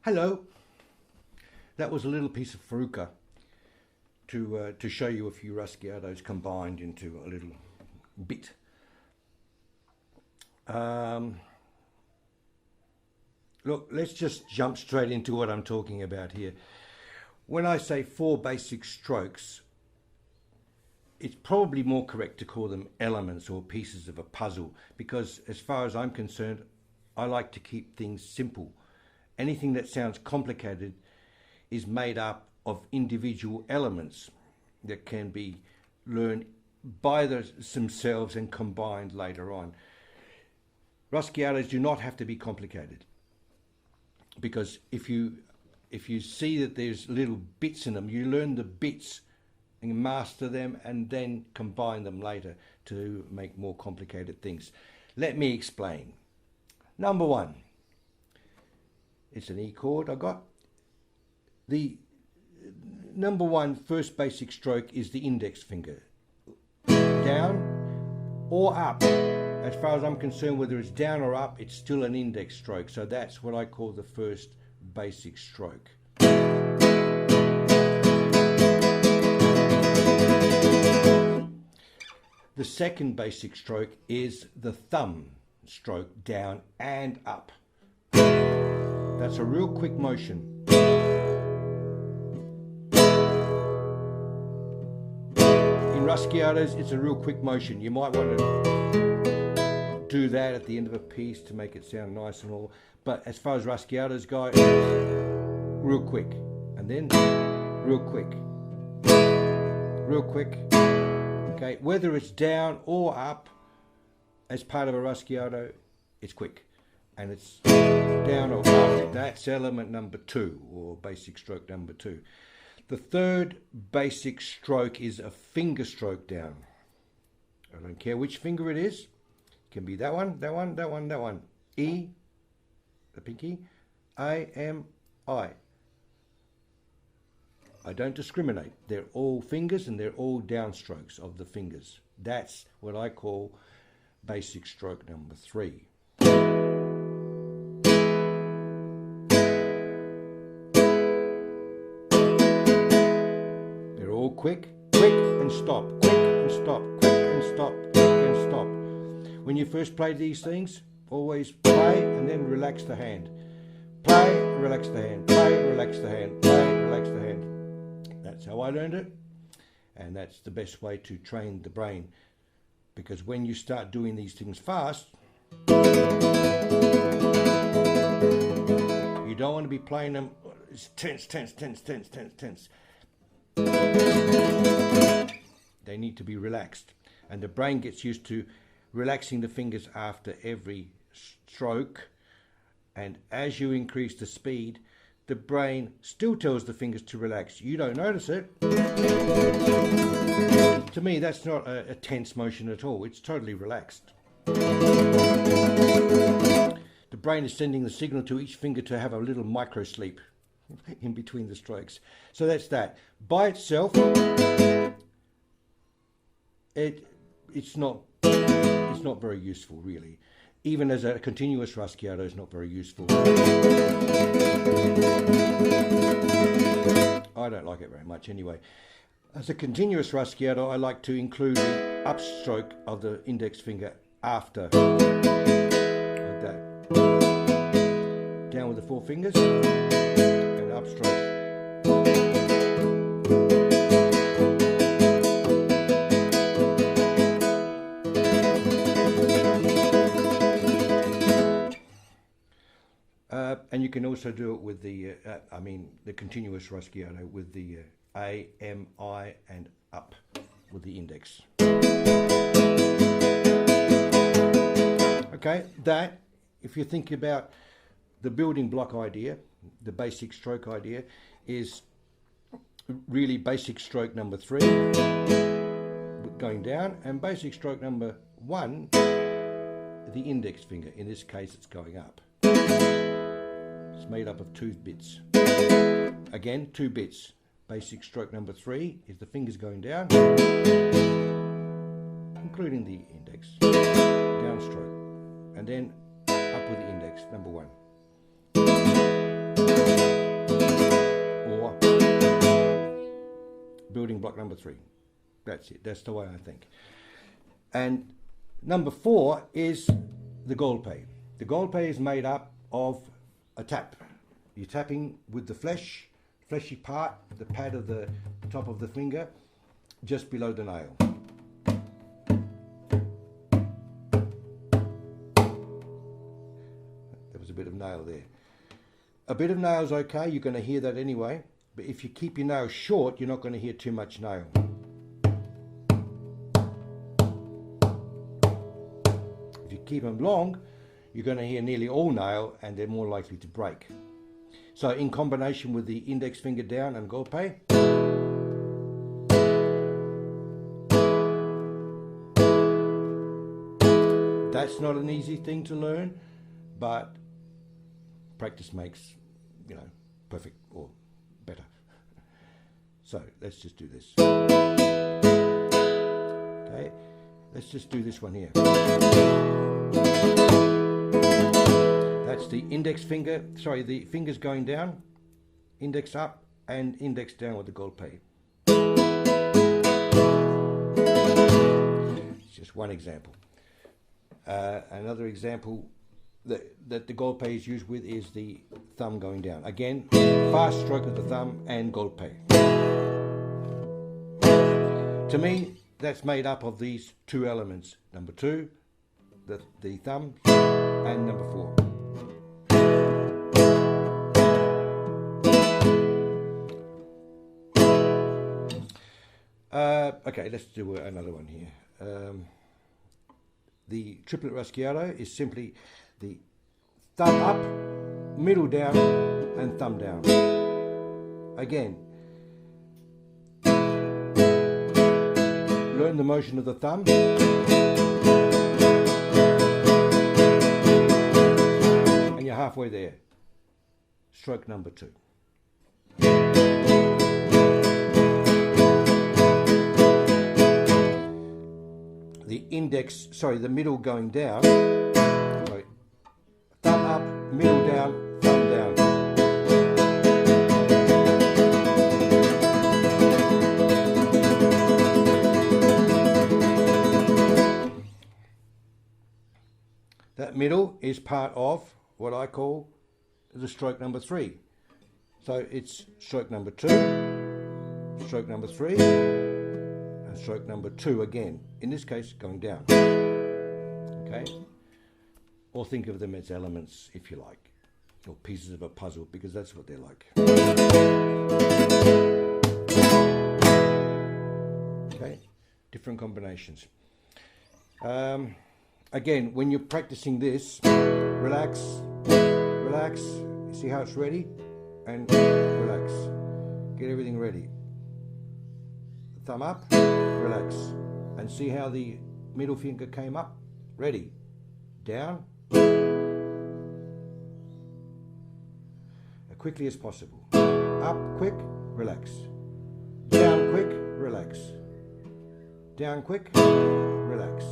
Hello. That was a little piece of Farruca to show you a few Rasgueados combined into a little bit. Look, let's just jump straight into what I'm talking about here. When I say 4 basic strokes, it's probably more correct to call them elements or pieces of a puzzle, because as far as I'm concerned, I like to keep things simple. Anything that sounds complicated is made up of individual elements that can be learned by themselves and combined later on. Rasgueados do not have to be complicated, because if you see that there's little bits in them, you learn the bits and master them and then combine them later to make more complicated things. Let me explain. Number 1, it's an E chord I got. The number 1 first basic stroke is the index finger. Down or up. As far as I'm concerned, whether it's down or up, it's still an index stroke. So that's what I call the first basic stroke. The second basic stroke is the thumb stroke, down and up. That's a real quick motion. In Rasgueados, it's a real quick motion. You might want to do that at the end of a piece to make it sound nice and all. But as far as Rasgueados go, real quick. And then real quick. Real quick. Okay, whether it's down or up, as part of a Rasgueado, it's quick. And it's down or up. That's element number 2, or basic stroke number 2. The third basic stroke is a finger stroke down. I don't care which finger it is. It can be that one, that one, that one, that one. E, the pinky, A, M, I. I don't discriminate. They're all fingers and they're all downstrokes of the fingers. That's what I call basic stroke number 3. They're all quick, quick and stop, quick and stop, quick and stop, quick and stop. When you first play these things, always play and then relax the hand. Play, relax the hand, play, relax the hand, play, relax the hand. That's how I learned it, and that's the best way to train the brain, because when you start doing these things fast, you don't want to be playing them, it's tense, tense, tense, tense, tense, tense. They need to be relaxed, and the brain gets used to relaxing the fingers after every stroke, and as you increase the speed, the brain still tells the fingers to relax. You don't notice it. To me, that's not a tense motion at all. It's totally relaxed. The brain is sending the signal to each finger to have a little micro sleep in between the strokes. So that's that. By itself, it's not very useful, really. Even as a continuous Rasgueado is not very useful. I don't like it very much anyway. As a continuous Rasgueado, I like to include the upstroke of the index finger after. Like that. Down with the 4 fingers and upstroke. And you can also do it with the, the continuous Rasgueado with the A, M, I, and up with the index. Okay, that, if you think about the building block idea, the basic stroke idea, is really basic stroke number 3, going down, and basic stroke number 1, the index finger. In this case, it's going up. It's made up of 2 bits. Again, 2 bits. Basic stroke number 3 is the fingers going down, including the index, downstroke, and then up with the index, number 1. building block number 3. That's it. That's the way I think. And number 4 is the golpe. The golpe is made up of a tap. You're tapping with the fleshy part, the pad of the top of the finger, just below the nail. There was a bit of nail there. A bit of nail is okay, you're going to hear that anyway, but if you keep your nail short, you're not going to hear too much nail. If you keep them long, you're going to hear nearly all nail and they're more likely to break. So in combination with the index finger down and golpe, that's not an easy thing to learn, but practice makes, you know, perfect or better. So let's just do this. Okay, let's just do this one here. That's the index finger, sorry, the fingers going down, index up and index down with the golpe. It's just one example. Another example that the golpe is used with is the thumb going down. Again, fast stroke of the thumb and golpe. To me, that's made up of these 2 elements. Number 2, the thumb, and number 4. Okay, let's do another one here. The triplet Rasgueado is simply the thumb up, middle down, and thumb down. Again, learn the motion of the thumb. And you're halfway there. Stroke number 2. The index, sorry, the middle going down, sorry, thumb up, middle down, thumb down. That middle is part of what I call the stroke number 3. So it's stroke number 2, stroke number 3, and stroke number 2 again, in this case going down. Okay, or think of them as elements if you like, or pieces of a puzzle, because that's what they're like. Okay, different combinations. Again, when you're practicing this, relax, relax, you see how it's ready, and relax, get everything ready. Thumb up, relax, and see how the middle finger came up, ready, down, as quickly as possible, up quick, relax, down quick, relax, down quick, relax.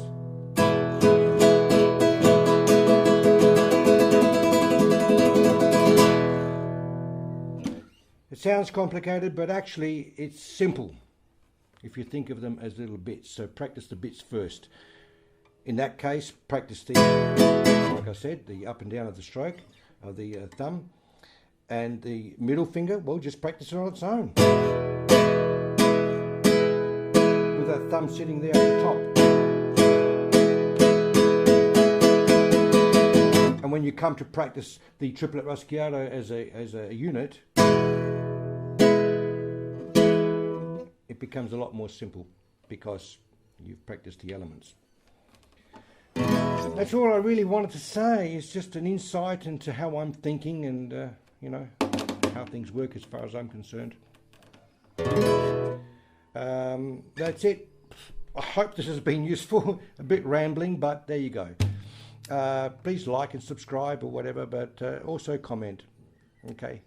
It sounds complicated, but actually it's simple if you think of them as little bits. So practice the bits first. In that case, practice the, like I said, the up and down of the stroke of the thumb, and the middle finger, well, just practice it on its own, with that thumb sitting there at the top. And when you come to practice the triplet Rasgueado as a unit, it becomes a lot more simple because you've practiced the elements. That's all I really wanted to say. It's just an insight into how I'm thinking and, you know, how things work as far as I'm concerned. That's it. I hope this has been useful. A bit rambling, but there you go. Please like and subscribe or whatever, but also comment. Okay.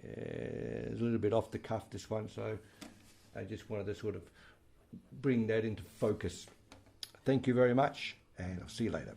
It's a little bit off the cuff, this one, so I just wanted to sort of bring that into focus. Thank you very much, and I'll see you later.